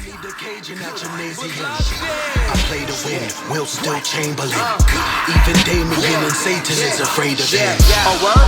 need the cage in that gymnasium. I play to win, Will still Chamberlain. Even Damien and Satan is afraid of him. Oh, word?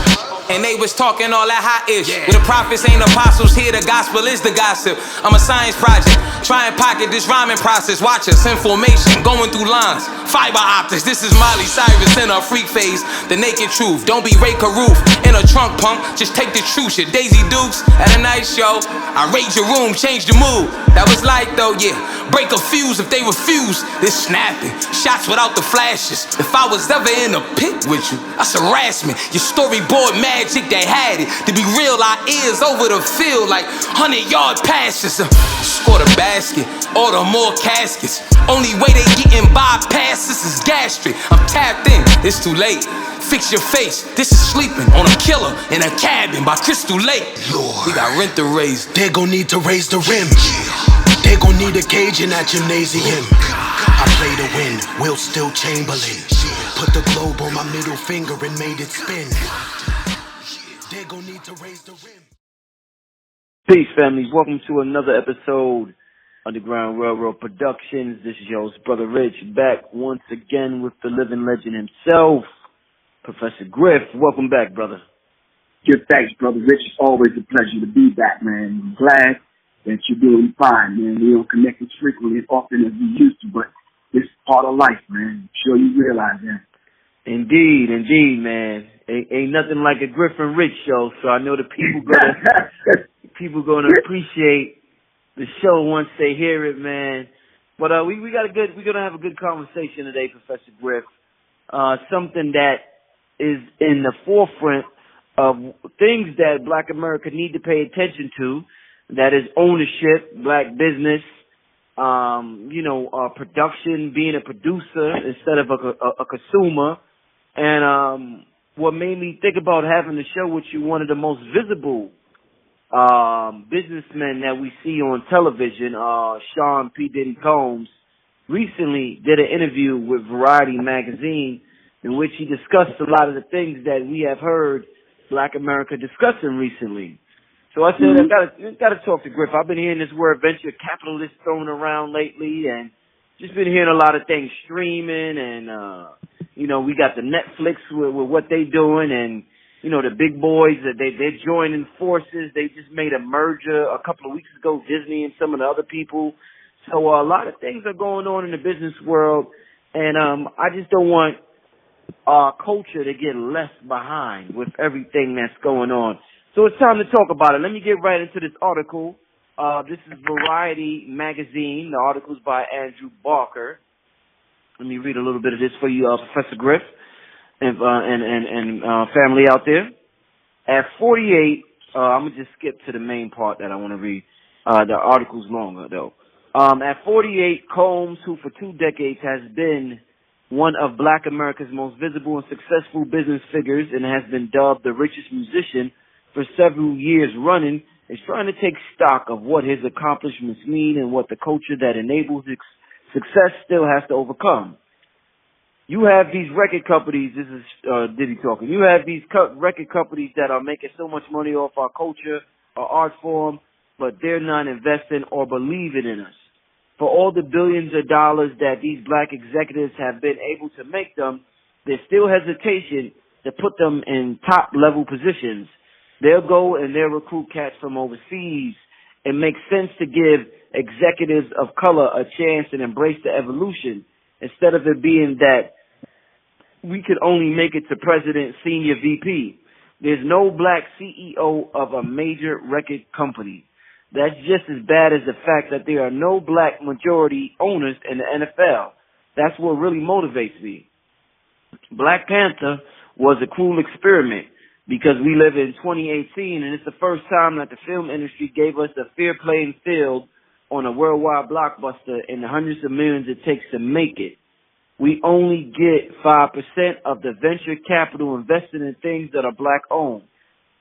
And they was talking all that hot-ish. Where the prophets ain't apostles, here the gospel is the gossip. I'm a science project, try and pocket this rhyming process. Watch us in formation, going through lines. Fiber optics, this is Miley Cyrus in her freak phase. The naked truth, don't be Ray Caruth in a trunk punk, just take the truth. Shit, Daisy Dukes at a night show. I raid your room, change the mood. That was like though, yeah. Break a fuse if they refuse. This snapping, shots without the flashes. If I was ever in a pit with you, that's harassment. Your storyboard magic that had it. To be real, our ears over the field like 100-yard passes. Score the basket, order more caskets. Only way they getting bypasses is gastric. I'm tapped in, it's too late. Fix your face, this is sleeping on a killer in a cabin by Crystal Lake. Lord, we got rent to raise. They gon' need to raise the rim. They gon' need a cage in that gymnasium. I play to win, Will still Chamberlain. Put the globe on my middle finger and made it spin. They gon' need to raise the rim. Peace, families. Welcome to another episode Underground Railroad Productions. This is your host, Brother Rich, back once again with the living legend himself, Professor Griff. Welcome back, brother. Good, thanks, Brother Rich. It's always a pleasure to be back, man. I'm glad that you're doing fine, man. We don't connect as frequently as often as we used to, but it's part of life, man. I'm sure you realize that. Indeed, man. Ain't nothing like a Griff and Rich show, so I know the people gonna appreciate the show once they hear it, man. But we're gonna have a good conversation today, Professor Griff. Something that is in the forefront of things that Black America need to pay attention to. That is ownership, black business, production, being a producer instead of a consumer. And what made me think about having the show with you, one of the most visible businessmen that we see on television, Sean P. Diddy Combs, recently did an interview with Variety magazine in which he discussed a lot of the things that we have heard Black America discussing recently. So I said, I gotta talk to Griff. I've been hearing this word venture capitalist thrown around lately, and just been hearing a lot of things streaming, and we got the Netflix with what they doing, and the big boys that they're joining forces. They just made a merger a couple of weeks ago, Disney and some of the other people. So a lot of things are going on in the business world, and I just don't want our culture to get left behind with everything that's going on. So it's time to talk about it. Let me get right into this article. This is Variety magazine. The article is by Andrew Barker. Let me read a little bit of this for you, Professor Griff, and family out there. At 48, I'm gonna just skip to the main part that I want to read. The article's longer though. At 48, Combs, who for 2 decades has been one of Black America's most visible and successful business figures and has been dubbed the richest musician for several years running, is trying to take stock of what his accomplishments mean and what the culture that enables success still has to overcome. You have these record companies, this is Diddy talking, you have these record companies that are making so much money off our culture, our art form, but they're not investing or believing in us. For all the billions of dollars that these black executives have been able to make them, there's still hesitation to put them in top level positions. They'll go and they'll recruit cats from overseas. It makes sense to give executives of color a chance and embrace the evolution instead of it being that we could only make it to president, senior VP. There's no black CEO of a major record company. That's just as bad as the fact that there are no black majority owners in the NFL. That's what really motivates me. Black Panther was a cruel experiment because we live in 2018 and it's the first time that the film industry gave us a fair playing field on a worldwide blockbuster in the hundreds of millions it takes to make it. We only get 5% of the venture capital invested in things that are black owned.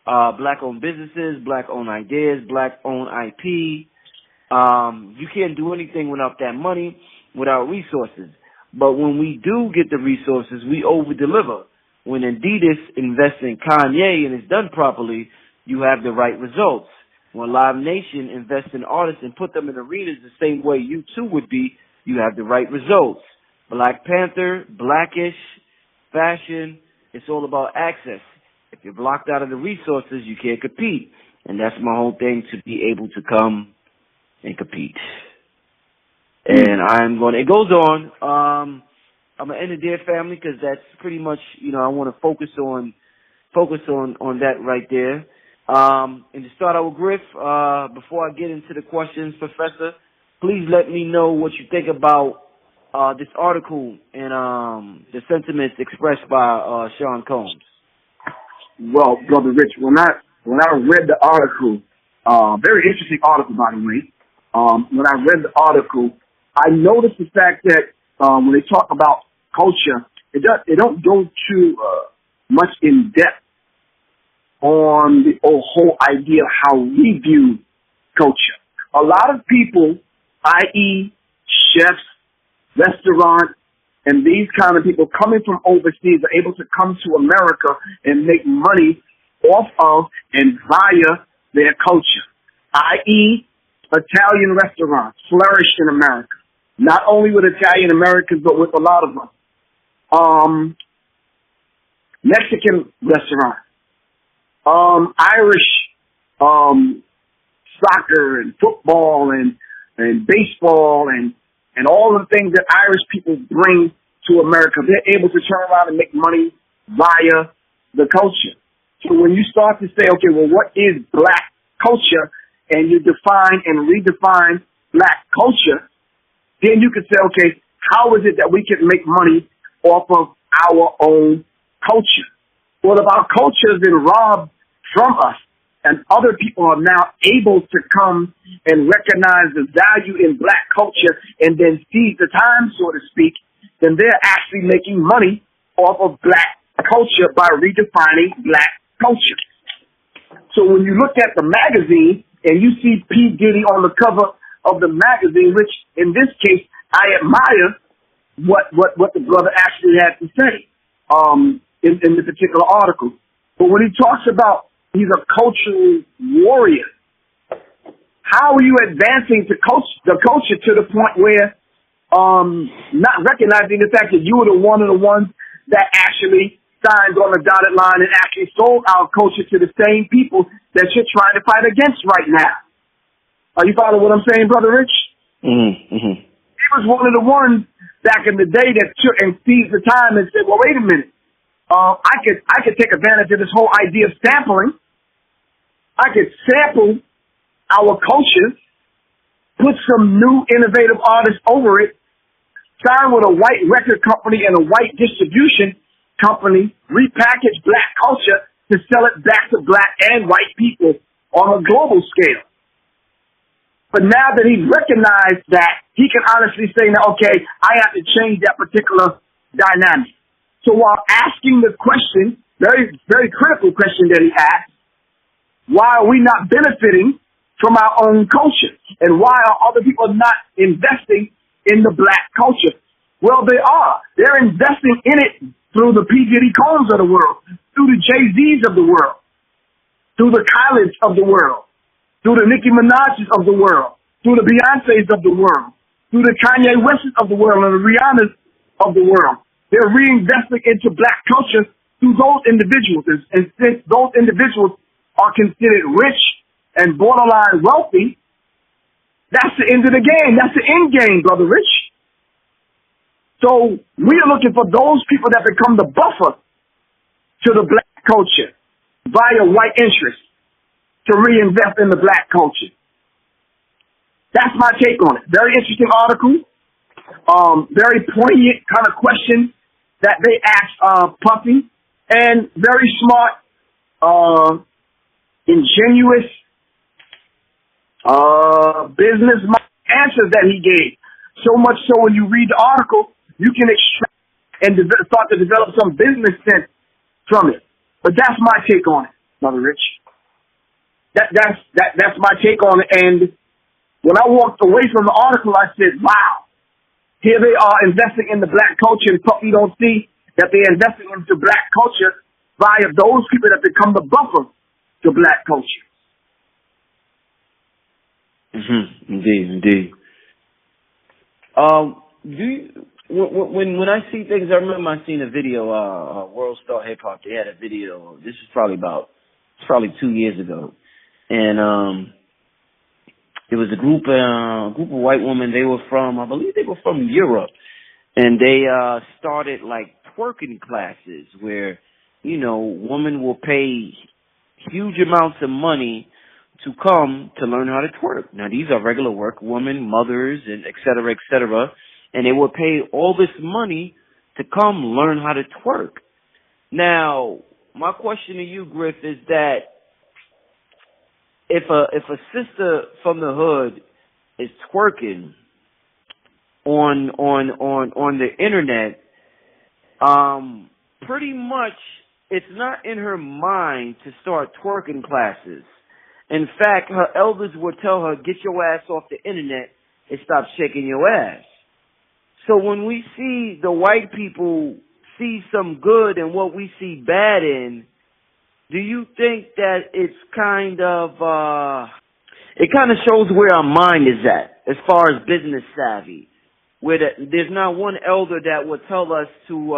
Black-owned businesses, black-owned ideas, black-owned IP. You can't do anything without that money, without resources. But when we do get the resources, we over-deliver. When Adidas invests in Kanye and it's done properly, you have the right results. when Live Nation invests in artists and put them in arenas the same way you too would be, you have the right results. Black Panther, Blackish, fashion, it's all about access. If you're blocked out of the resources, you can't compete. And that's my whole thing, to be able to come and compete. And it goes on. I'm going to end it there, family, because that's pretty much, I want to focus on that right there. And to start out with Griff, before I get into the questions, Professor, please let me know what you think about this article and the sentiments expressed by Sean Combs. Well, Brother Rich, when I read the article, very interesting article, by the way. When I read the article, I noticed the fact that when they talk about culture, it don't go too much in depth on the whole idea of how we view culture. A lot of people, i.e. chefs, restaurants, and these kind of people coming from overseas are able to come to America and make money off of and via their culture, i.e. Italian restaurants flourish in America. Not only with Italian Americans, but with a lot of them. Mexican restaurants. Irish soccer and football and baseball and all the things that Irish people bring to America. They're able to turn around and make money via the culture. So when you start to say, okay, well, what is black culture? And you define and redefine black culture, then you can say, okay, how is it that we can make money off of our own culture? Well, if our culture has been robbed from us and other people are now able to come and recognize the value in black culture and then seize the time, so to speak, then they're actually making money off of black culture by redefining black culture. So when you look at the magazine and you see P. Diddy on the cover of the magazine, which in this case, I admire what the brother actually had to say in the particular article. But when he talks about he's a cultural warrior, how are you advancing the culture to the point where not recognizing the fact that you were one of the ones that actually signed on the dotted line and actually sold our culture to the same people that you're trying to fight against right now? Are you following what I'm saying, Brother Rich? Mm-hmm. He was one of the ones back in the day that took and seized the time and said, well, wait a minute. I could take advantage of this whole idea of sampling. I could sample our culture, put some new innovative artists over it, sign with a white record company and a white distribution company, repackage black culture to sell it back to black and white people on a global scale. But now that he's recognized that, he can honestly say, now, okay, I have to change that particular dynamic. So while asking the question, very, very critical question that he asked, why are we not benefiting from our own culture? And why are other people not investing in the black culture? Well, they are. They're investing in it through the P. Diddy Combs of the world, through the Jay-Z's of the world, through the Kylies of the world, through the Nicki Minaj's of the world, through the Beyonce's of the world, through the Kanye West's of the world, and the Rihanna's of the world. They're reinvesting into black culture through those individuals. And since those individuals are considered rich and borderline wealthy, that's the end of the game. That's the end game, Brother Rich. So we are looking for those people that become the buffer to the black culture via white interests to reinvest in the black culture. That's my take on it. Very interesting article. Very poignant kind of question that they asked Puffy, and very smart, ingenuous business answers that he gave. So much so when you read the article, you can extract and start to develop some business sense from it. But that's my take on it, Brother Rich. That's my take on it. And when I walked away from the article, I said, wow, here they are investing in the black culture, and you don't see that they're investing into black culture, via those people that become the buffer to black culture. Indeed. Do you, when I see things, I remember I seen a video, World Star Hip Hop. They had a video. This is probably 2 years ago, and it was a group of white women. They were from, I believe, they were from Europe, and they started like twerking classes where, women will pay huge amounts of money to come to learn how to twerk. Now, these are regular work women, mothers, and et cetera, and they will pay all this money to come learn how to twerk. Now, my question to you, Griff, is that if a sister from the hood is twerking on the internet, pretty much it's not in her mind to start twerking classes. In fact, her elders would tell her, get your ass off the internet and stop shaking your ass. So when we see the white people see some good in what we see bad in, do you think that it's kind of shows where our mind is at as far as business savvy, where there's not one elder that would tell us to,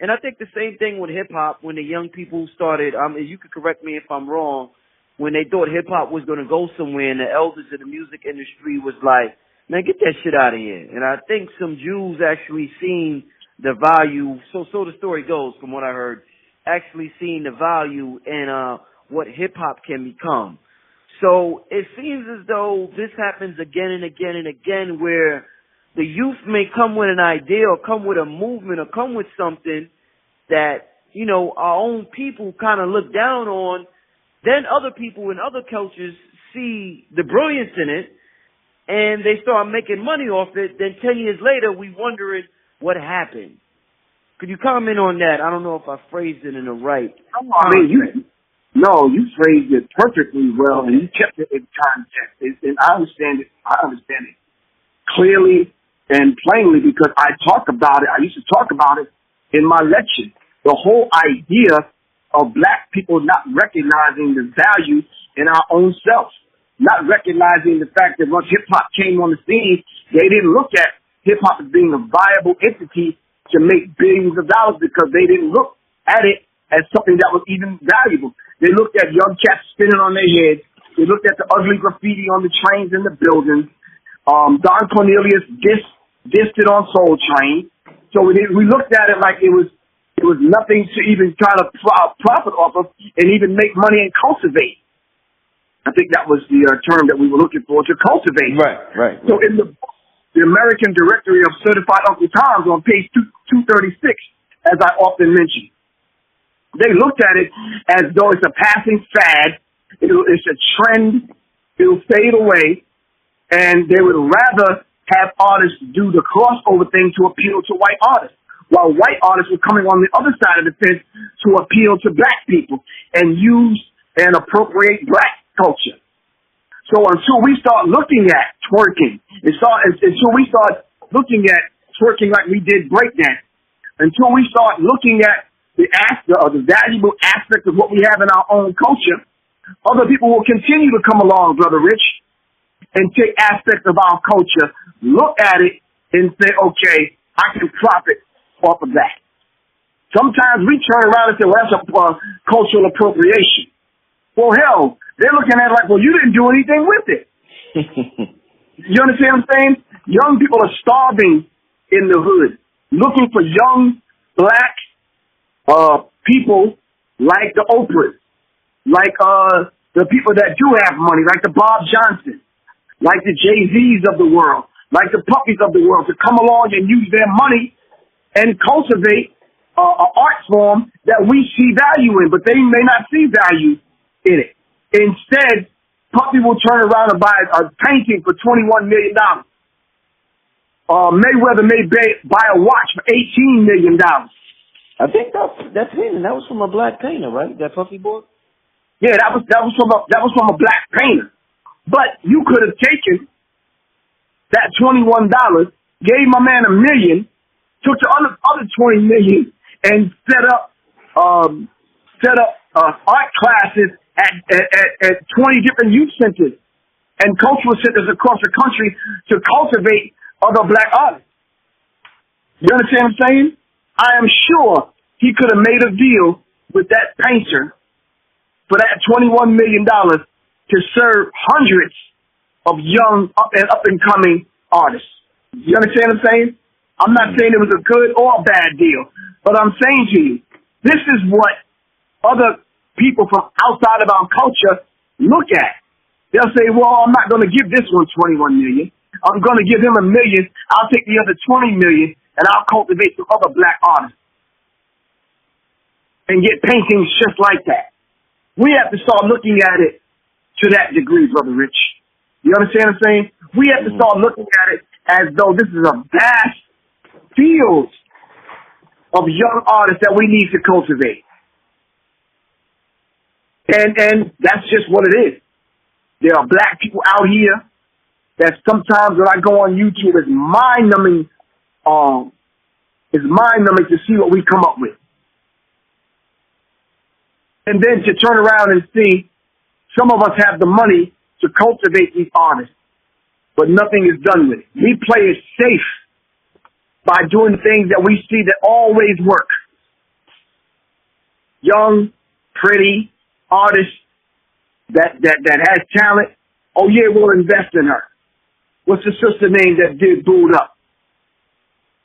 and I think the same thing with hip hop when the young people started, you could correct me if I'm wrong, when they thought hip hop was going to go somewhere and the elders in the music industry was like, man, get that shit out of here. And I think some Jews actually seen the value, so the story goes from what I heard, actually seeing the value in what hip hop can become. So it seems as though this happens again and again and again, where the youth may come with an idea or come with a movement or come with something that, our own people kind of look down on. Then other people in other cultures see the brilliance in it and they start making money off it. Then 10 years later, we wondering what happened. Could you comment on that? I don't know if I phrased it in the right. You phrased it perfectly well, and you kept it in context. And I understand it clearly and plainly because I talk about it. I used to talk about it in my lecture. The whole idea of black people not recognizing the value in our own self, not recognizing the fact that once hip-hop came on the scene, they didn't look at hip-hop as being a viable entity to make billions of dollars because they didn't look at it as something that was even valuable. They looked at young cats spinning on their heads. They looked at the ugly graffiti on the trains and the buildings. Don Cornelius dissed it on Soul Train. So we looked at it like it was nothing to even try to profit off of and even make money and cultivate. I think that was the term that we were looking for, to cultivate. Right. So in the American Directory of Certified Uncle Toms on page 236, as I often mention, they looked at it as though it's a passing fad. It's a trend. It'll fade away. And they would rather have artists do the crossover thing to appeal to white artists, while white artists were coming on the other side of the fence to appeal to black people and use and appropriate black culture. So until we start looking at twerking, until we start looking at twerking like we did breakdance, until we start looking at the valuable aspect of what we have in our own culture, other people will continue to come along, Brother Rich, and take aspects of our culture, look at it, and say, okay, I can profit off of that. Sometimes we turn around and say, well, that's a cultural appropriation. Well, hell, they're looking at it like, well, you didn't do anything with it. You understand what I'm saying? Young people are starving in the hood, looking for young black people like the Oprahs, like the people that do have money, like the Bob Johnson, like the Jay-Z's of the world, like the Puppies of the world, to come along and use their money and cultivate an art form that we see value in, but they may not see value in it. Instead, Puppy will turn around and buy a painting for $21 million. Mayweather may buy a watch for $18 million. I think that painting, that was from a black painter, right? That Puffy boy? Yeah, that was from a black painter. But you could have taken that $21, gave my man $1 million, took the other $20 million, and set up art classes at 20 different youth centers and cultural centers across the country to cultivate other black artists. You understand what I'm saying? I am sure he could have made a deal with that painter for that $21 million to serve hundreds of young up and coming artists. You understand what I'm saying? I'm not saying it was a good or a bad deal, but I'm saying to you, this is what other people from outside of our culture look at. They'll say, well, I'm not going to give this one $21 million. I'm going to give him $1 million. I'll take the other $20 million and I'll cultivate some other black artists and get paintings just like that. We have to start looking at it to that degree, Brother Rich. You understand what I'm saying? We have to start looking at it as though this is a vast field of young artists that we need to cultivate. And that's just what it is. There are black people out here that sometimes when I go on YouTube, it's mind-numbing to see what we come up with. And then to turn around and see some of us have the money to cultivate these artists, but nothing is done with it. We play it safe by doing things that we see that always work. Young, pretty artists that has talent. Oh yeah, we'll invest in her. What's the sister name that did Booed Up?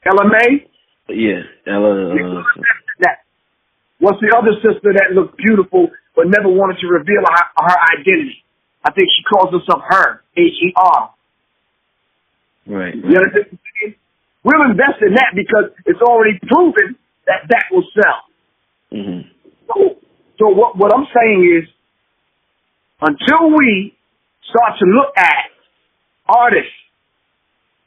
LMA? Yeah, Ella. What's the other sister that looked beautiful but never wanted to reveal her identity? I think she calls herself Her, H-E-R. Right. You understand? We'll invest in that because it's already proven that will sell. Mm-hmm. So what I'm saying is, until we start to look at artists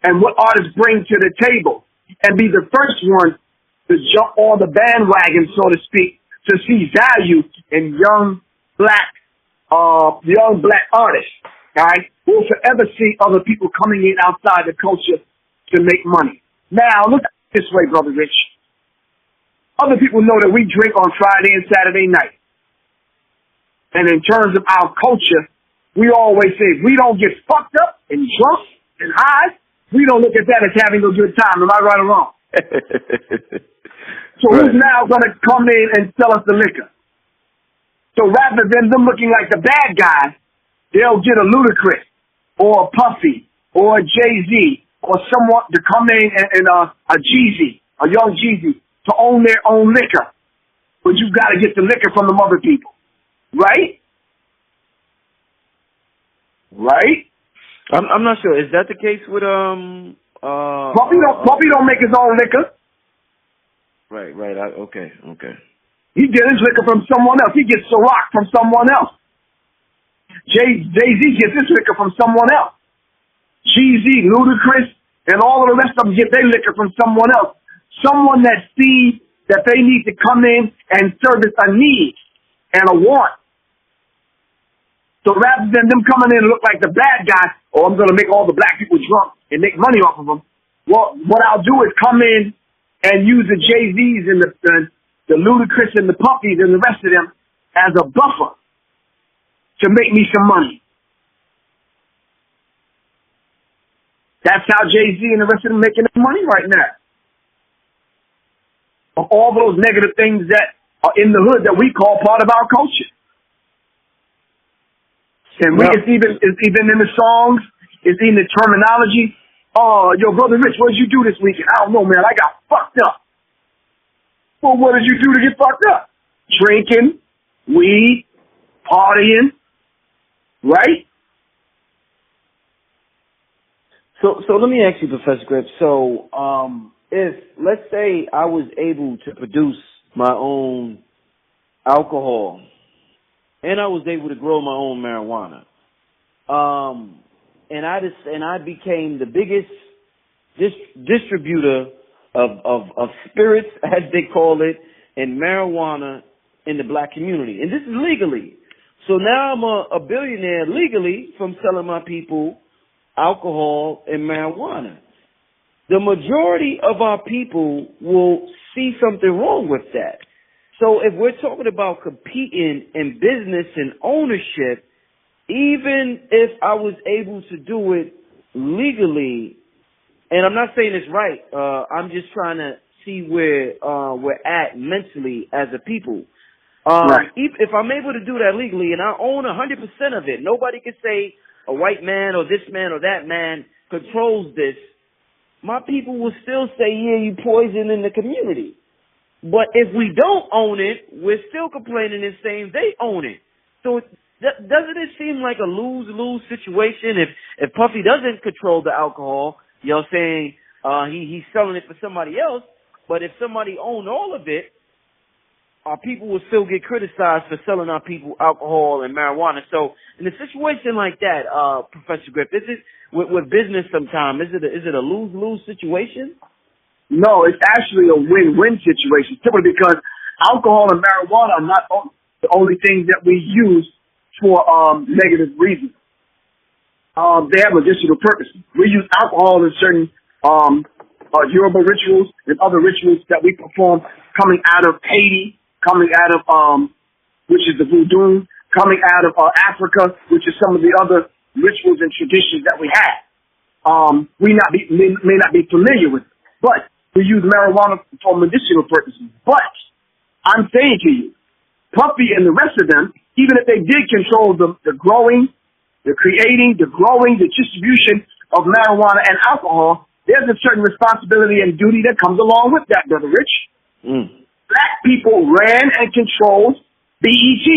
and what artists bring to the table and be the first one to jump on the bandwagon, so to speak, to see value in young black artists, right? We'll forever see other people coming in outside the culture to make money. Now, look at it this way, Brother Rich. Other people know that we drink on Friday and Saturday night. And in terms of our culture, we always say, if we don't get fucked up and drunk and high, we don't look at that as having a good time. Am I right or wrong? So right. Who's now going to come in and sell us the liquor? So rather than them looking like the bad guy, they'll get a Ludacris or a Puffy or a Jay-Z or someone to come in and a Jeezy, a young Jeezy, to own their own liquor. But you've got to get the liquor from them other people. Right? Right? I'm not sure. Is that the case with Puffy don't make his own liquor. Right. Okay. He gets his liquor from someone else. He gets Ciroc from someone else. Jay-Z gets his liquor from someone else. Jeezy, Ludacris, and all of the rest of them get their liquor from someone else. Someone that sees that they need to come in and service a need and a want. So rather than them coming in and look like the bad guy, oh, I'm going to make all the black people drunk and make money off of them. Well, what I'll do is come in and use the Jay-Z's and the Ludacris and the Puppies and the rest of them as a buffer to make me some money. That's how Jay-Z and the rest of them making their money right now. Of all those negative things that are in the hood that we call part of our culture. And it's even in the songs, it's in the terminology. Oh, yo, Brother Rich, what did you do this weekend? I don't know, man. I got fucked up. Well, what did you do to get fucked up? Drinking, weed, partying, right? So let me ask you, Professor Griff. So, if let's say I was able to produce my own alcohol, and I was able to grow my own marijuana, and I became the biggest distributor of spirits, as they call it, and marijuana in the black community, and this is legally. So now I'm a billionaire legally from selling my people alcohol and marijuana. The majority of our people will see something wrong with that. So if we're talking about competing in business and ownership, even if I was able to do it legally, and I'm not saying it's right, I'm just trying to see where we're at mentally as a people. Right. If I'm able to do that legally and I own 100% of it, nobody can say a white man or this man or that man controls this. My people will still say, yeah, you poisoning the community. But if we don't own it, we're still complaining and saying they own it. So doesn't it seem like a lose-lose situation if Puffy doesn't control the alcohol, saying he's selling it for somebody else, but if somebody owned all of it, our people will still get criticized for selling our people alcohol and marijuana. So in a situation like that, Professor Griff, is it with business sometimes, is it a lose-lose situation? No, it's actually a win-win situation, simply because alcohol and marijuana are not the only things that we use for negative reasons. They have additional purposes. We use alcohol in certain Yoruba rituals and other rituals that we perform coming out of Haiti, coming out of, which is the voodoo, coming out of Africa, which is some of the other rituals and traditions that we have. We may not be familiar with it, but we use marijuana for medicinal purposes. But I'm saying to you, Puffy and the rest of them, even if they did control the growing, the creating, the growing, the distribution of marijuana and alcohol, there's a certain responsibility and duty that comes along with that, Brother Rich. Black people ran and controlled BET.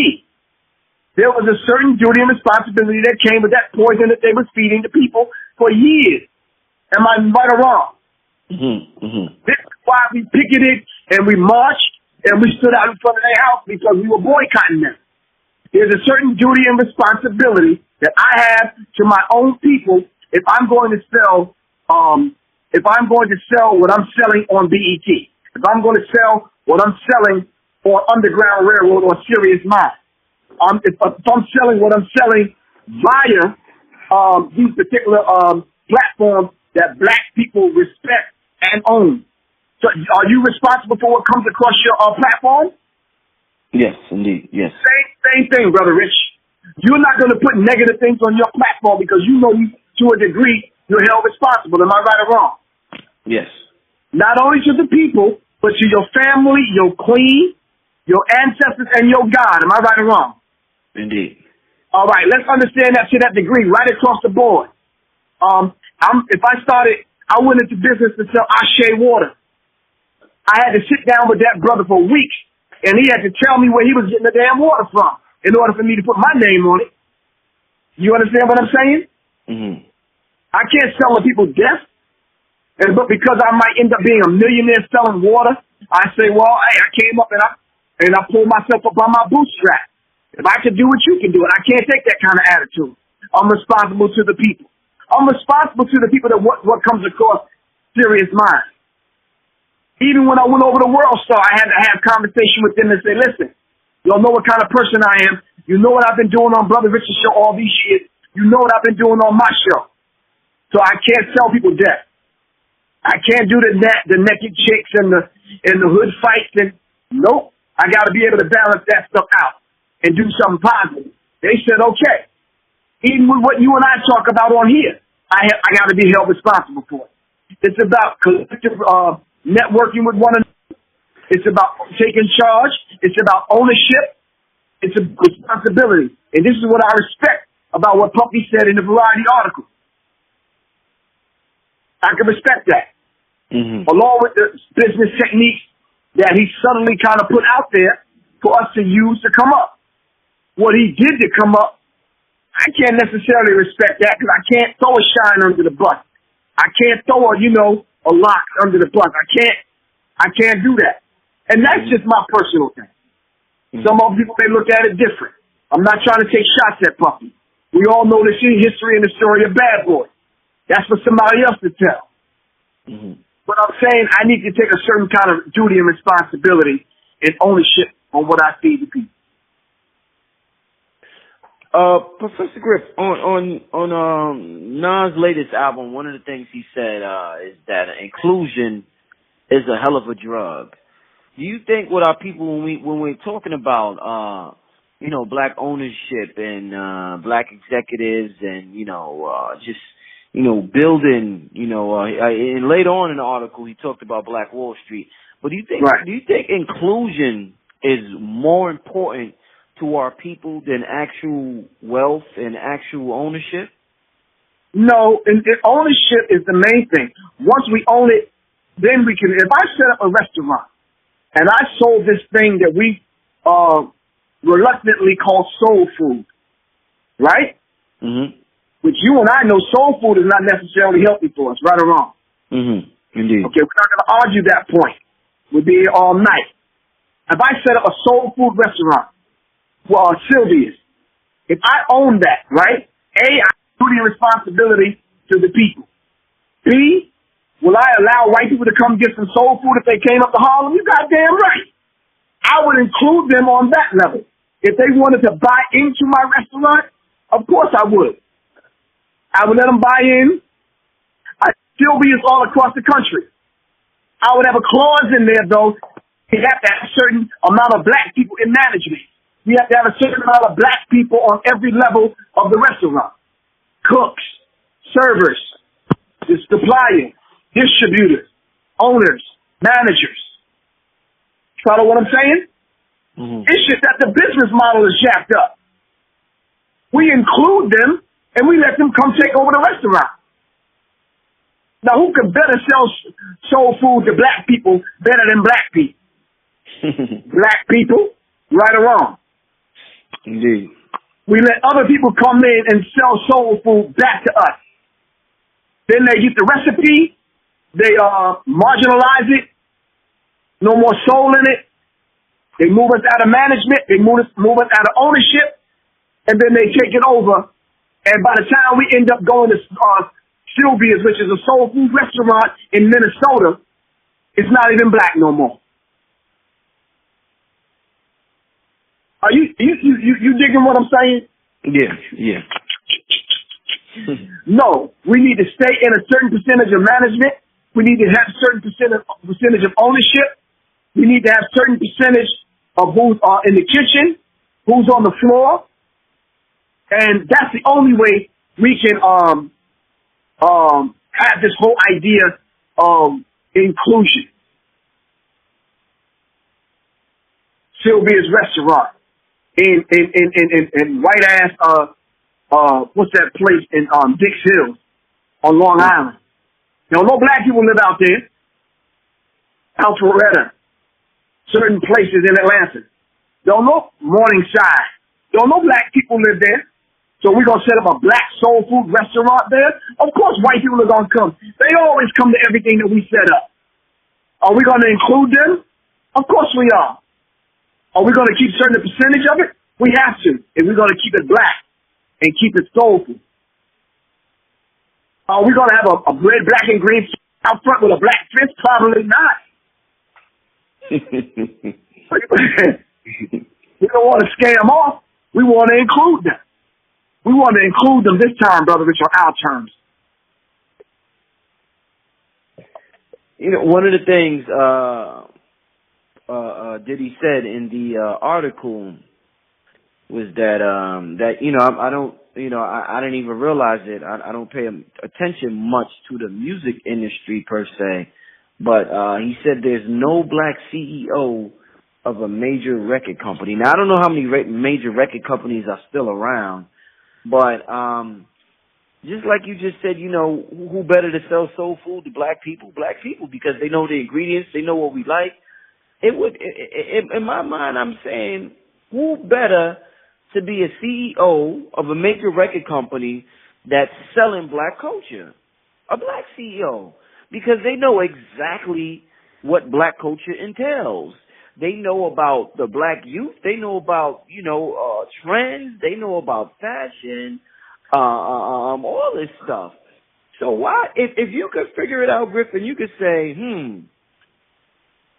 There was a certain duty and responsibility that came with that poison that they were feeding the people for years. Am I right or wrong? This is why we picketed and we marched and we stood out in front of their house, because we were boycotting them. There's a certain duty and responsibility that I have to my own people if I'm going to sell what I'm selling on BET. If I'm going to sell what I'm selling on Underground Railroad or Serious Mind. If I'm selling what I'm selling via these particular platforms that black people respect and own. So are you responsible for what comes across your platform? Yes, indeed. Yes. Same thing, Brother Rich. You're not going to put negative things on your platform because you know to a degree you're held responsible. Am I right or wrong? Yes. Not only to the people, but to your family, your queen, your ancestors, and your God. Am I right or wrong? Indeed. All right, let's understand that to that degree, right across the board. If I went into business to sell Ashe water. I had to sit down with that brother for weeks, and he had to tell me where he was getting the damn water from in order for me to put my name on it. You understand what I'm saying? I can't sell the people death, but because I might end up being a millionaire selling water, I say, well, hey, I came up and I pulled myself up by my bootstrap. If I can do it, you can do it. I can't take that kind of attitude. I'm responsible to the people. I'm responsible to the people that what comes across Serious Mind. Even when I went over to World Star, I had to have conversation with them and say, listen, y'all know what kind of person I am. You know what I've been doing on Brother Richard's show all these years. You know what I've been doing on my show. So I can't sell people death. I can't do the naked chicks and the hood fights. And nope, I got to be able to balance that stuff out and do something positive. They said, okay. Even with what you and I talk about on here, I got to be held responsible for it. It's about collective networking with one another. It's about taking charge. It's about ownership. It's a responsibility. And this is what I respect about what Puffy said in the Variety article. I can respect that. Along with the business techniques that he suddenly kind of put out there for us to use to come up. What he did to come up, I can't necessarily respect that because I can't throw a shine under the bus. I can't throw a lock under the bus. I can't do that. And that's just my personal thing. Some other people may look at it different. I'm not trying to take shots at Puffy. We all know the history and the story of Bad Boy. That's for somebody else to tell. But I'm saying I need to take a certain kind of duty and responsibility and ownership on what I feed the people. Professor Griff, on Nas' latest album, one of the things he said is that inclusion is a hell of a drug. Do you think with our people when we're talking about black ownership and black executives and, just, building, and later on in the article he talked about Black Wall Street. But do you think inclusion is more important to our people than actual wealth and actual ownership? No, and ownership is the main thing. Once we own it, then we can. If I set up a restaurant and I sold this thing that we reluctantly call soul food, right? Mm-hmm. Which you and I know soul food is not necessarily healthy for us, right or wrong? Mm-hmm. Indeed. Okay, we're not going to argue that point. We'll be here all night. If I set up a soul food restaurant, Sylvia's, if I own that, right? A, I do the responsibility to the people. B, will I allow white people to come get some soul food if they came up to Harlem? You goddamn right. I would include them on that level. If they wanted to buy into my restaurant, of course I would. I would let them buy in. I'd still be all across the country. I would have a clause in there, though. You have to have a certain amount of black people in management. You have to have a certain amount of black people on every level of the restaurant. Cooks, servers, the suppliers, distributors, owners, managers. Follow what I'm saying? Mm-hmm. It's just that the business model is jacked up. We include them and we let them come take over the restaurant. Now, who could better sell soul food to black people better than black people? Black people, right or wrong? Indeed. We let other people come in and sell soul food back to us. Then they get the recipe, they marginalize it, no more soul in it. They move us out of management, they move us out of ownership, and then they take it over. And by the time we end up going to Sylvia's, which is a soul food restaurant in Minnesota, it's not even black no more. Are you digging what I'm saying? Yeah. No, we need to stay in a certain percentage of management. We need to have a certain percentage of ownership. We need to have a certain percentage of who's in the kitchen, who's on the floor, and that's the only way we can have this whole idea of inclusion. Sylvia's restaurant in white ass what's that place in Dix Hills on Long Island. Now, no black people live out there. Alpharetta, certain places in Atlanta. Don't know Morningside. Don't know black people live there. So we're going to set up a black soul food restaurant there? Of course white people are going to come. They always come to everything that we set up. Are we going to include them? Of course we are. Are we going to keep a certain percentage of it? We have to. If we're going to keep it black and keep it soulful. Are we going to have a red, black, and green out front with a black fist? Probably not. We don't want to scare them off. We want to include them. We want to include them this time, brother, which are our terms. One of the things Diddy said in the article was that I didn't even realize it. I don't pay attention much to the music industry per se, but he said there's no black CEO of a major record company. Now I don't know how many major record companies are still around. But just like you just said, who better to sell soul food to black people? Black people, because they know the ingredients, they know what we like. In my mind, I'm saying, who better to be a CEO of a major record company that's selling black culture? A black CEO, because they know exactly what black culture entails. They know about the black youth. They know about, trends. They know about fashion, all this stuff. So why, if you could figure it out, Griff, and you could say,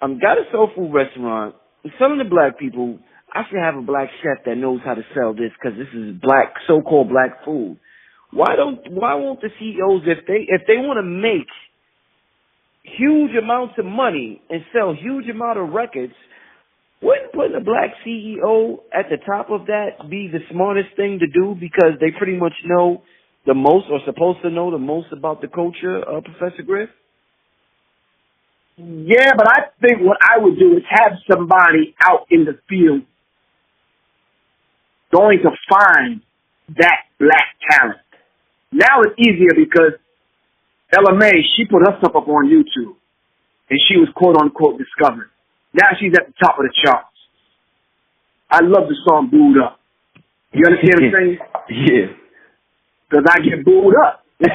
I've got a soul food restaurant. I'm selling to black people. I should have a black chef that knows how to sell this because this is black, so-called black food. Why won't the CEOs, if they want to make huge amounts of money and sell huge amount of records, wouldn't putting a black CEO at the top of that be the smartest thing to do because they pretty much know the most or supposed to know the most about the culture, Professor Griff? Yeah, but I think what I would do is have somebody out in the field going to find that black talent. Now it's easier because Ella May, she put her stuff up on YouTube and she was quote unquote discovered. Now she's at the top of the charts. I love the song Booed Up. You understand what I'm saying? Yeah. Because I get booed up. I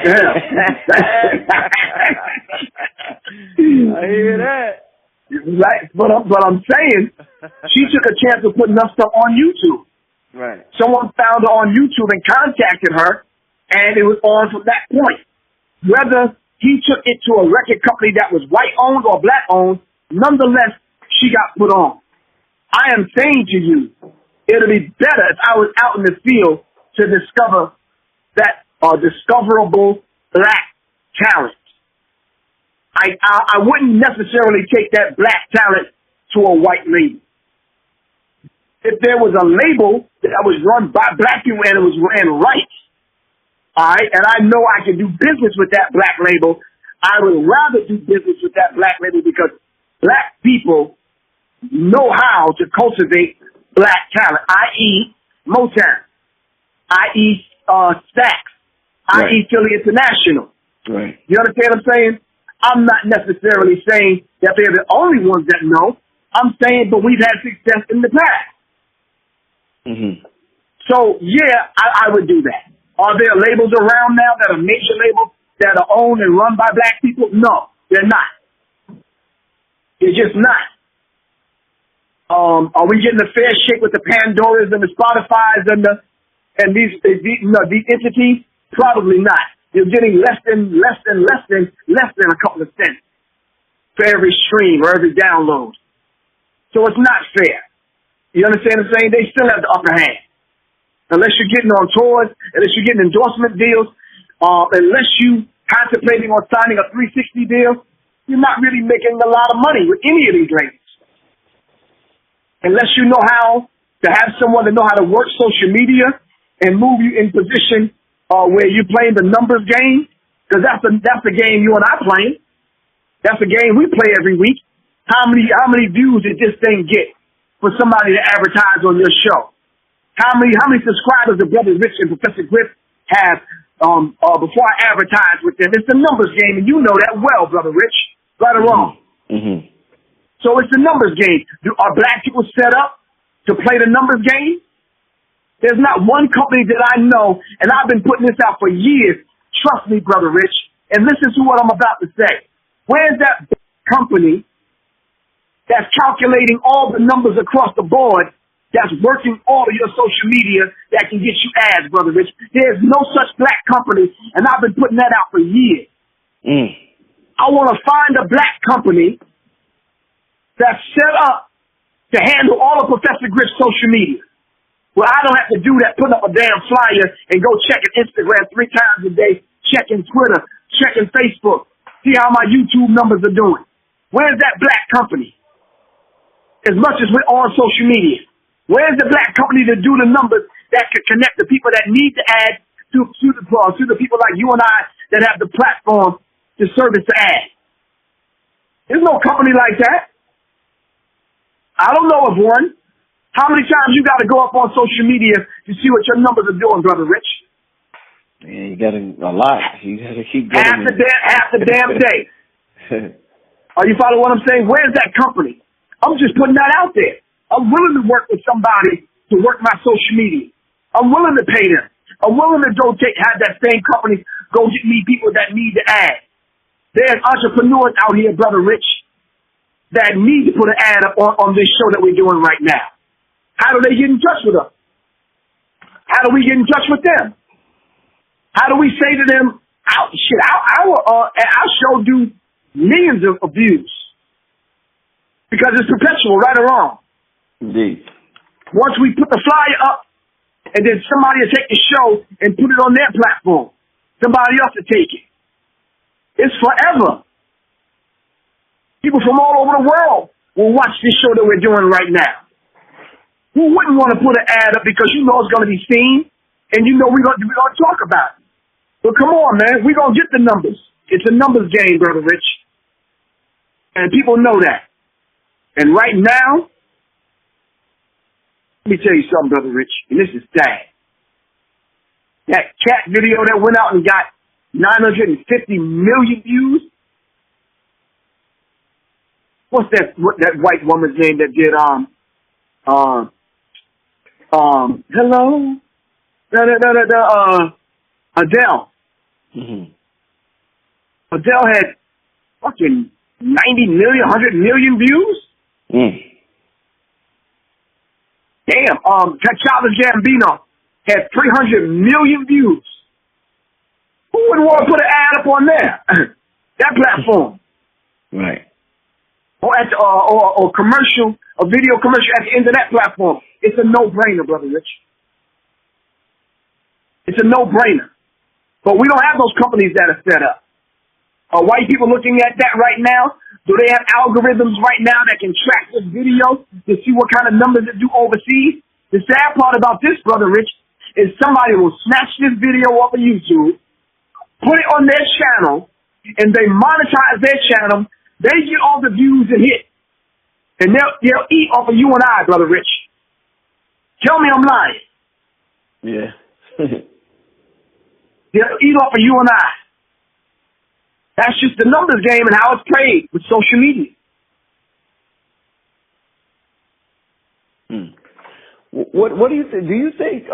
hear that. Right. But I'm saying, she took a chance of putting her stuff on YouTube. Right. Someone found her on YouTube and contacted her, and it was on from that point. Whether he took it to a record company that was white-owned or black-owned, nonetheless, she got put on. I am saying to you, it'll be better if I was out in the field to discover that discoverable black talent. I wouldn't necessarily take that black talent to a white label. If there was a label that was run by black people and it was ran right, all right, and I know I can do business with that black label, I would rather do business with that black label because black people know how to cultivate black talent, i.e. Motown, i.e. Stax, right. i.e. Philly International. Right. You understand what I'm saying? I'm not necessarily saying that they're the only ones that know. I'm saying, but we've had success in the past. Mm-hmm. So, yeah, I would do that. Are there labels around now that are major labels that are owned and run by black people? No, they're not. They're just not. Are we getting a fair shake with the Pandoras and the Spotifys and these entities? Probably not. You're getting less than a couple of cents for every stream or every download. So it's not fair. You understand what I'm saying? They still have the upper hand. Unless you're getting on tours, unless you're getting endorsement deals, unless you contemplating on signing a 360 deal, you're not really making a lot of money with any of these labels. Unless you know how to have someone that know how to work social media and move you in position where you're playing the numbers game, because that's the game you and I playing. That's the game we play every week. How many views did this thing get for somebody to advertise on your show? How many subscribers did Brother Rich and Professor Griff have before I advertise with them? It's the numbers game, and you know that well, Brother Rich. Right or wrong? Mm-hmm. So it's the numbers game. Are black people set up to play the numbers game? There's not one company that I know, and I've been putting this out for years. Trust me, Brother Rich, and listen to what I'm about to say. Where's that company that's calculating all the numbers across the board, that's working all of your social media that can get you ads, Brother Rich? There's no such black company, and I've been putting that out for years. I want to find a black company that's set up to handle all of Professor Griff's social media. Well, I don't have to do that, put up a damn flyer and go checking Instagram 3 times a day, checking Twitter, checking Facebook, see how my YouTube numbers are doing. Where's that black company? As much as we're on social media, where's the black company to do the numbers that could connect the people that need to add to the people like you and I that have the platform to service the ad? There's no company like that. I don't know of one. How many times you got to go up on social media to see what your numbers are doing, Brother Rich? Yeah, you got a lot. You got to keep half the damn day. Are you following what I'm saying? Where's that company? I'm just putting that out there. I'm willing to work with somebody to work my social media. I'm willing to pay them. I'm willing to have that same company go get me people that need to add. There's entrepreneurs out here, Brother Rich, that need to put an ad up on this show that we're doing right now. How do they get in touch with us? How do we get in touch with them? How do we say to them, our show do millions of views? Because it's perpetual, right or wrong. Indeed. Once we put the flyer up, and then somebody will take the show and put it on their platform. Somebody else will take it. It's forever. People from all over the world will watch this show that we're doing right now. Who wouldn't want to put an ad up because you know it's going to be seen, and you know we're going to talk about it. But come on, man, we're going to get the numbers. It's a numbers game, Brother Rich. And people know that. And right now, let me tell you something, Brother Rich, and this is sad. That cat video that went out and got 950 million views. What's that white woman's name that did, hello? Adele. Mm-hmm. Adele had fucking 90 million, 100 million views? Damn, Childish Gambino had 300 million views. Who would want to put an ad up on there? That platform. Right. Or commercial, a video commercial at the end of that platform. It's a no-brainer, Brother Rich. It's a no-brainer. But we don't have those companies that are set up. Are white people looking at that right now? Do they have algorithms right now that can track this video to see what kind of numbers it do overseas? The sad part about this, Brother Rich, is somebody will snatch this video off of YouTube, put it on their channel, and they monetize their channel. They get all the views and hit. And they'll eat off of you and I, Brother Rich. Tell me I'm lying. Yeah. They'll eat off of you and I. That's just the numbers game and how it's played with social media. What do you think? Do you think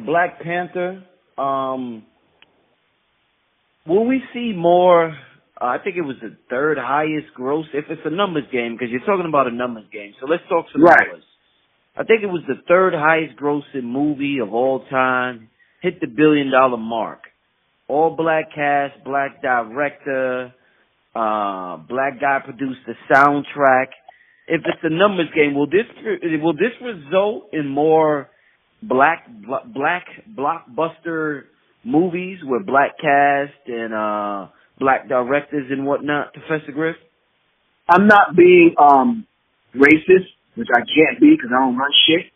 Black Panther? Will we see more? I think it was the third highest gross. If it's a numbers game, because you're talking about a numbers game, so let's talk some numbers. I think it was the third highest grossing movie of all time. Hit the $1 billion mark. All black cast, black director, black guy produced the soundtrack. If it's a numbers game, will this result in more black blockbuster movies with black cast and black directors and whatnot, Professor Griff? I'm not being racist, which I can't be because I don't run shit.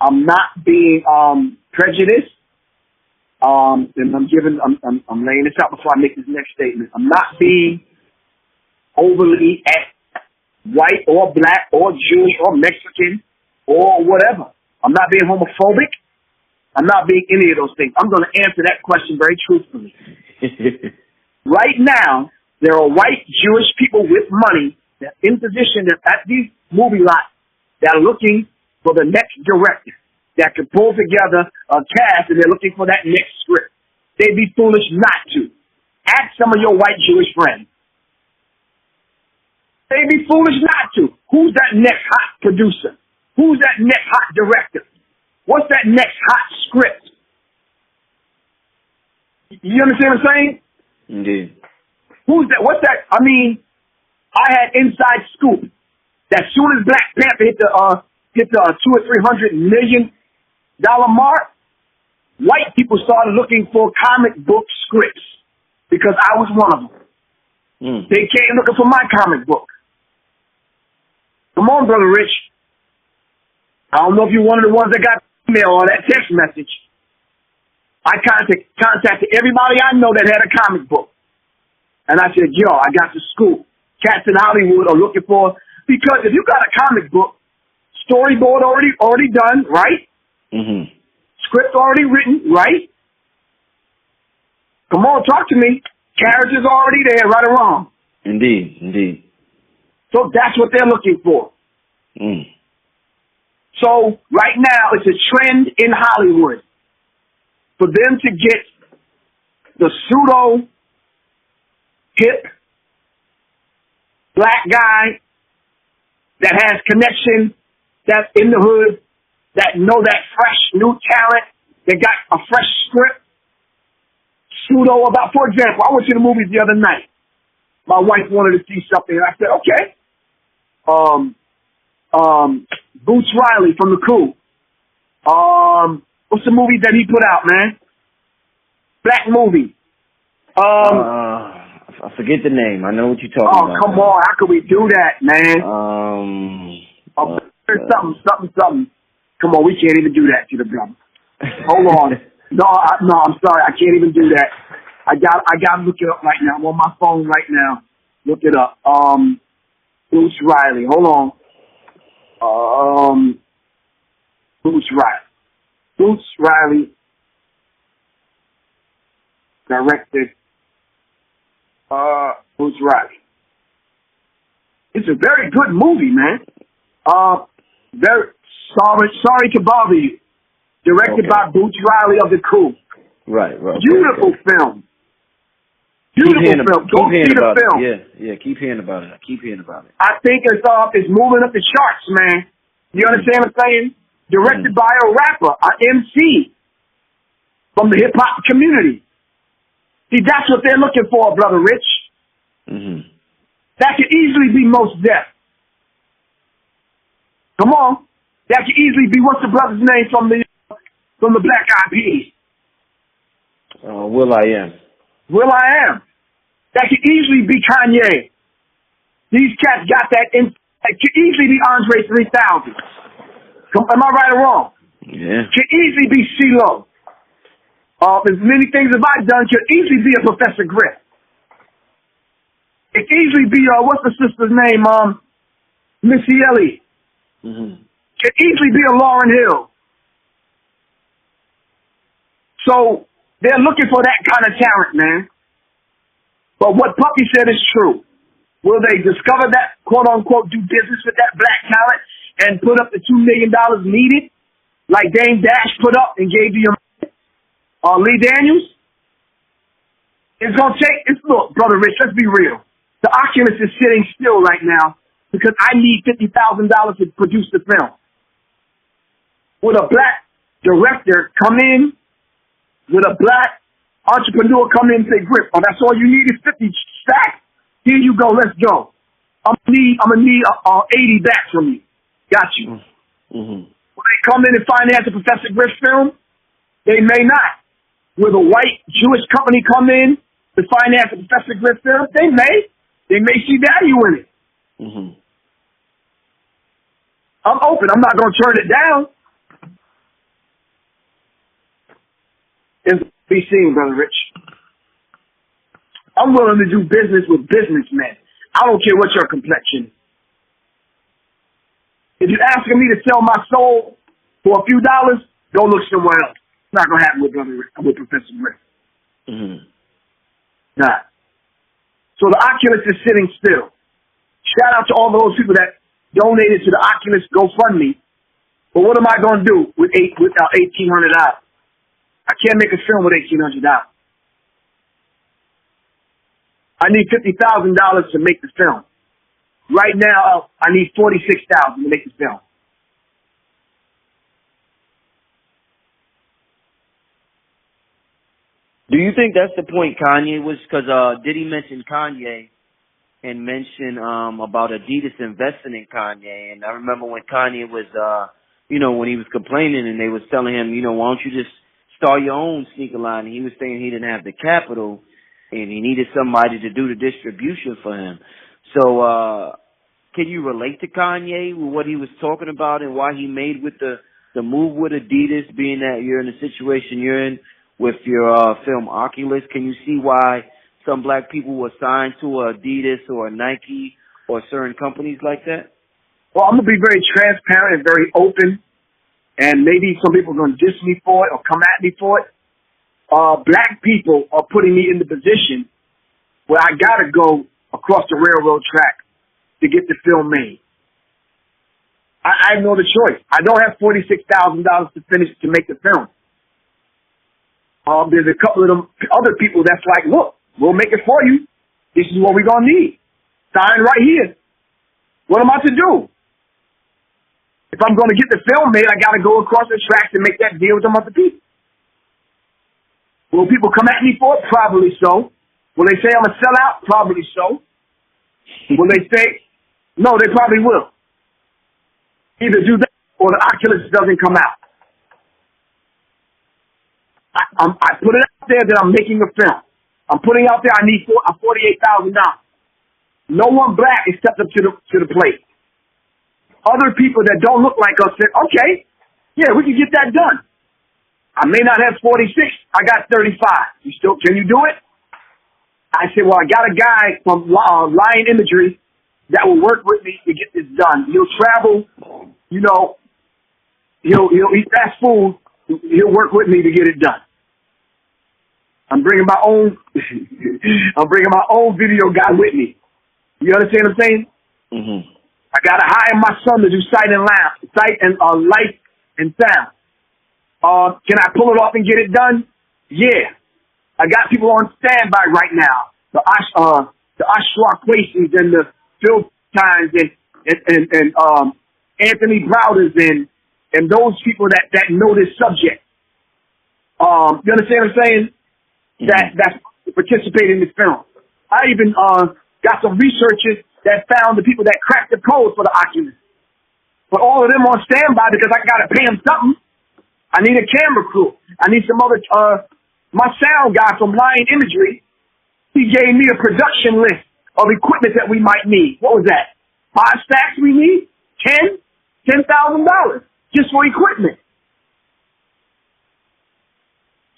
I'm not being prejudiced. And I'm laying this out before I make this next statement. I'm not being overly white or black or Jewish or Mexican or whatever. I'm not being homophobic. I'm not being any of those things. I'm going to answer that question very truthfully. Right now, there are white Jewish people with money that in position at these movie lots that are looking for the next director that could pull together a cast, and they're looking for that next script. They'd be foolish not to. Ask some of your white Jewish friends. They'd be foolish not to. Who's that next hot producer? Who's that next hot director? What's that next hot script? You understand what I'm saying? Indeed. Who's that? What's that? I mean, I had inside scoop that as soon as Black Panther hit the $200 or $300 million mark, white people started looking for comic book scripts because I was one of them. They came looking for my comic book. Come on, Brother Rich. I don't know if you're one of the ones that got email or that text message. I contacted everybody I know that had a comic book. And I said, yo, I got the scoop. Cats in Hollywood are looking for, because if you got a comic book, storyboard already done, right? Mm-hmm. Script already written, right? Come on, talk to me. Characters already there, right or wrong. Indeed. So that's what they're looking for. So right now, it's a trend in Hollywood for them to get the pseudo hip black guy that has connection, that's in the hood, that know that fresh new talent, that got a fresh script, pseudo about, for example, I went to the movies the other night. My wife wanted to see something, and I said, okay. Boots Riley from The Coup. What's the movie that he put out, man? Black movie. I forget the name. I know what you're talking about. Oh, come on. How could we do that, man? Something. Come on, we can't even do that to the brother. Hold on. No, I'm sorry. I can't even do that. I got to look it up right now. I'm on my phone right now. Look it up. Bruce Riley. Hold on. Bruce Riley. Bruce Riley directed Bruce Riley. It's a very good movie, man. Very sorry to bother you. Directed by Bruce Riley of The Crew. Right. Beautiful film. Beautiful film. Go see the film. Yeah. Keep hearing about it. I think it's moving up the charts, man. You understand what I'm saying? Directed by a rapper, an MC from the hip hop community. See, that's what they're looking for, Brother Rich. Mm-hmm. That could easily be Mos Def. Come on. That could easily be, what's the brother's name from the Black Eyed Peas? Will.i.am. Will.i.am. That could easily be Kanye. These cats got that in. It could easily be Andre 3000. Am I right or wrong? Yeah. Could easily be CeeLo. As many things as I've done, could easily be a Professor Griff. It could easily be, what's the sister's name? Missy Elliott. Mm-hmm. Could easily be a Lauryn Hill. So they're looking for that kind of talent, man. But what Puppy said is true. Will they discover that, quote unquote, do business with that black talent and put up the $2 million needed, like Dame Dash put up and gave you Lee Daniels? It's gonna take. Look, Brother Rich. Let's be real. The Oculus is sitting still right now because I need $50,000 to produce the film. Would a black director come in? Would a black entrepreneur come in and say, Griff, that's all you need is 50 stacks? Here you go, let's go. I'm gonna need 80 back from you. Got you. Mm-hmm. Will they come in and finance a Professor Griff film? They may not. Will a white Jewish company come in to finance a Professor Griff film? They may. They may see value in it. Mm-hmm. I'm open. I'm not gonna turn it down. It's be seen, Brother Rich. I'm willing to do business with businessmen. I don't care what your complexion. If you're asking me to sell my soul for a few dollars, go look somewhere else. It's not gonna happen with Professor Griff. Mm-hmm. Nah. So the Oculus is sitting still. Shout out to all those people that donated to the Oculus GoFundMe. But what am I gonna do with $1,800? I can't make a film with $1,800. I need $50,000 to make the film. Right now, I need $46,000 to make the film. Do you think that's the point Kanye was? Because Diddy mentioned Kanye and mentioned about Adidas investing in Kanye. And I remember when Kanye was, when he was complaining and they was telling him, why don't you just start your own sneaker line? And he was saying he didn't have the capital and he needed somebody to do the distribution for him. So can you relate to Kanye with what he was talking about and why he made with the move with Adidas, being that you're in the situation you're in with your film Oculus? Can you see why some black people were signed to Adidas or Nike or certain companies like that? Well, I'm going to be very transparent and very open, and maybe some people are going to diss me for it or come at me for it. Black people are putting me in the position where I got to go across the railroad track to get the film made. I have no other choice. I don't have $46,000 to make the film. There's a couple of them other people that's like, look, we'll make it for you. This is what we're going to need. Sign right here. What am I to do? If I'm going to get the film made, I got to go across the tracks and make that deal with them other people. Will people come at me for it? Probably so. Will they say I'm a sellout? Probably so. Will they say, no, they probably will. Either do that or the Oculus doesn't come out. I put it out there that I'm making a film. I'm putting out there I need $48,000. No one black has stepped up to the plate. Other people that don't look like us said, okay, Yeah, we can get that done. I may not have 46. I got 35. Can you do it? I said, well, I got a guy from Lion Imagery that will work with me to get this done. He'll travel, you know, he'll eat fast food. He'll work with me to get it done. I'm bringing my own video guy with me. You understand what I'm saying? Mm-hmm. I gotta hire my son to do sight and light and sound. Can I pull it off and get it done? Yeah. I got people on standby right now. The Ashwa Quations and the Phil Times and Anthony Browders and those people that know this subject. You understand what I'm saying? That's participating in this film. I even got some researchers that found the people that cracked the code for the Oculus. But all of them on standby because I gotta pay them something. I need a camera crew. I need some other, my sound guy from Lion Imagery, he gave me a production list of equipment that we might need. What was that? 5 stacks we need? $10,000 just for equipment.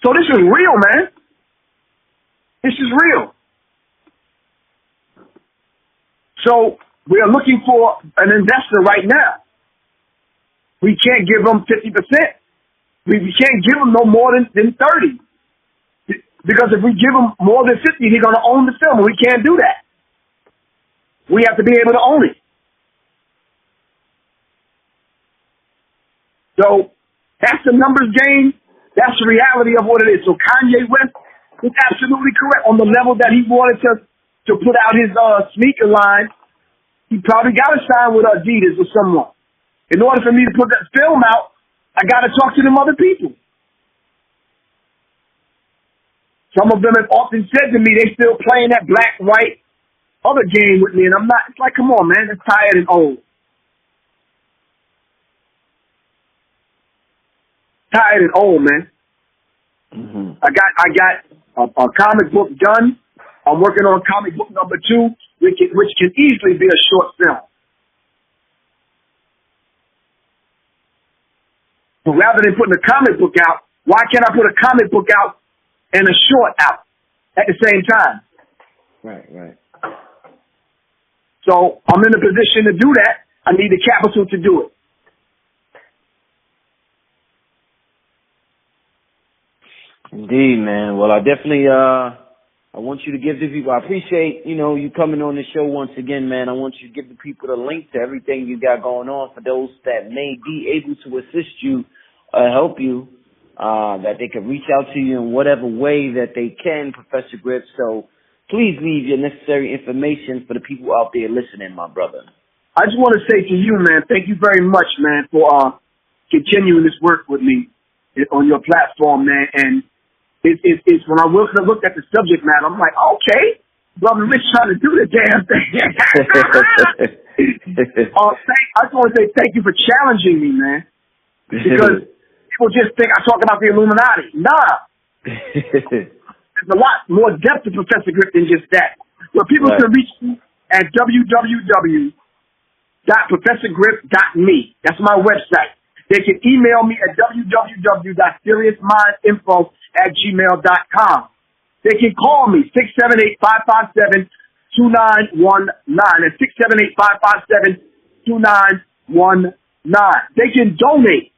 So this is real, man. This is real. So we are looking for an investor right now. We can't give them 50%. We can't give them no more than 30. Because if we give them more than 50, they're going to own the film, and we can't do that. We have to be able to own it. So that's the numbers game. That's the reality of what it is. So Kanye West is absolutely correct on the level that he wanted to put out his sneaker line. He probably got to sign with Adidas or someone. In order for me to put that film out, I got to talk to them other people. Some of them have often said to me they still playing that black, white, other game with me, and I'm not. It's like, come on, man, that's tired and old. Tired and old, man. Mm-hmm. I got a comic book done. I'm working on comic book number 2, which can easily be a short film. So rather than putting a comic book out, why can't I put a comic book out and a short out at the same time? Right. So I'm in a position to do that. I need the capital to do it. Indeed, man. Well, I definitely, I want you to give the people, I appreciate, you coming on the show once again, man. I want you to give the people the link to everything you got going on for those that may be able to assist you or help you, that they can reach out to you in whatever way that they can, Professor Griff. So please leave your necessary information for the people out there listening, my brother. I just want to say to you, man, thank you very much, man, for continuing this work with me on your platform, man. And it's when I looked at the subject matter, I'm like, okay, Brother Rich trying to do the damn thing. I just want to say thank you for challenging me, man. Because people just think I talk about the Illuminati. Nah. There's a lot more depth to Professor Griff than just that. Well, people can reach me at www.professorgriff.me. That's my website. They can email me at www.seriousminds.info@gmail.com. They can call me, 678-557-2919. That's 678-557-2919. They can donate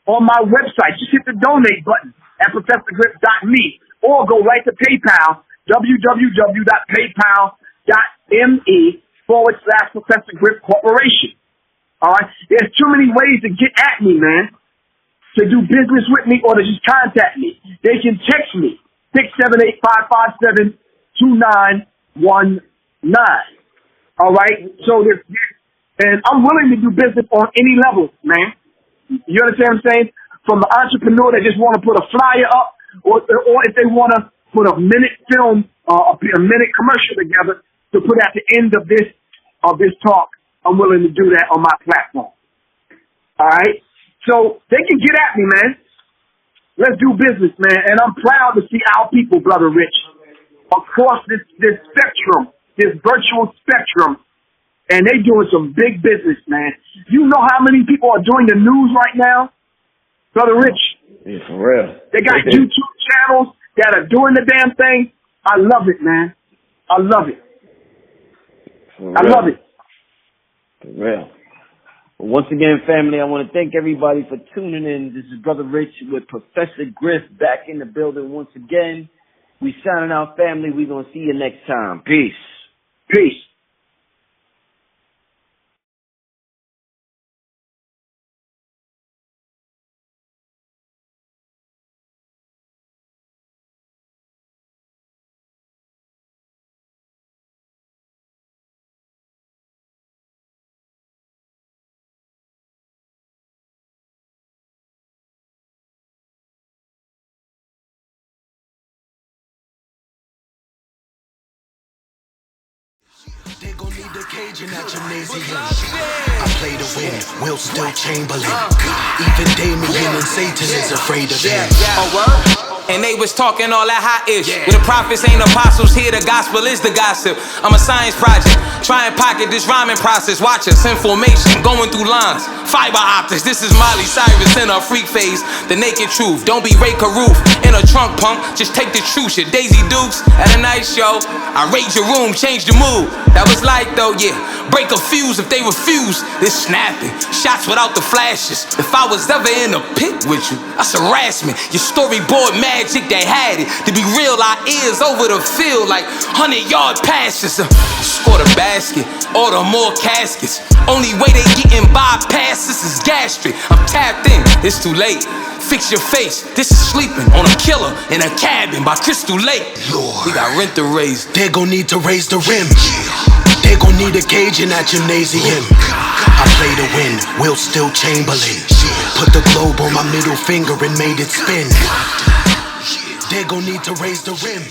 on my website. Just hit the donate button at professorgriff.me or go right to PayPal, www.paypal.me/Professor Griff Corporation. All right? There's too many ways to get at me, man, to do business with me or to just contact me. They can text me, 678-557-2919. All right? So and I'm willing to do business on any level, man. You understand what I'm saying? From the entrepreneur that just want to put a flyer up, or if they want to put a minute film, a minute commercial together to put at the end of this talk, I'm willing to do that on my platform. All right? So they can get at me, man. Let's do business, man. And I'm proud to see our people, Brother Rich, across this spectrum, this virtual spectrum, and they doing some big business, man. You know how many people are doing the news right now? Brother Rich. Yeah, for real. They got YouTube channels that are doing the damn thing. I love it, man. I love it. I love it. For real. Well, once again, family, I want to thank everybody for tuning in. This is Brother Rich with Professor Griff back in the building once again. We signing out, family. We're going to see you next time. Peace. Peace. They gon' need the cage in that gymnasium. I play to win, Will still Chamberlain. Even Damien and Satan is afraid of him. And they was talking all that hot ish. When the prophets ain't apostles, here the gospel is the gossip. I'm a science project, try and pocket this rhyming process. Watch us in formation, going through lines. Fiber optics, this is Miley Cyrus in her freak phase. The naked truth, don't be Ray Caruth in a trunk punk, just take the truth. Shit, Daisy Dukes at a night show. I raid your room, change the mood. That was like though, yeah. Break a fuse if they refuse. This snapping, shots without the flashes. If I was ever in a pit with you, that's harassment. Your storyboard magic, they had it. To be real, our ears over the field like 100-yard passes. Score the basket, order more caskets. Only way they getting bypasses is gastric. I'm tapped in, it's too late. Fix your face, this is sleeping on a killer in a cabin by Crystal Lake. Lord, we got rent to raise. They gon' need to raise the rim. They gon' need a cage in that gymnasium. I play to win, Will still Chamberlain. Put the globe on my middle finger and made it spin. They gon' need to raise the rim.